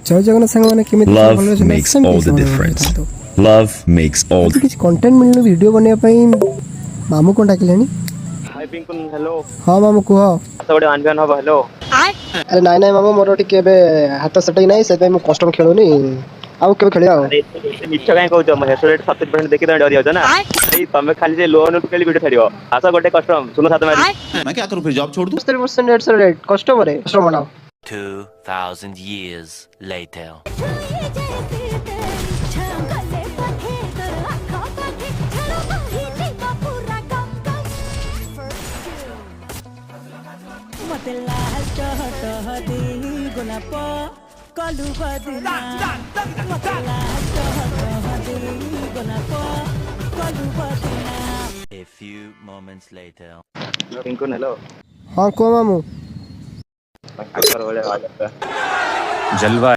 जय जगन्नाथ संग माने केमिति Love makes all the difference. Love makes all the किसी कंटेंट मिलनो वीडियो बनिया पई मामू को डाकिलेनी। हाय पिंकुन हेलो हां मामू कुह। तो बडे अनजान हो हेलो अरे नाइ नाइ मामू मोर टिके बे हाथ सेटई नाही से मैं कस्टम खेलुनी आउ केबे खेलिया आउ। अरे मिछ काहे कहउछ म हेसोरेट 70% देखि त डरि जाउछ ना ए तमे खाली जे लोन उठेली वीडियो छाडियो आसा गोटे कस्टम सुनो साथ मारी मैं क्या करूं फिर जॉब छोड़ दूं 70% हेडसेट कस्टमर है कस्टमर बनाओ। 2000 years later. A few moments later. Pinkun hello हां को मामू। कर बडे आवाज जलवा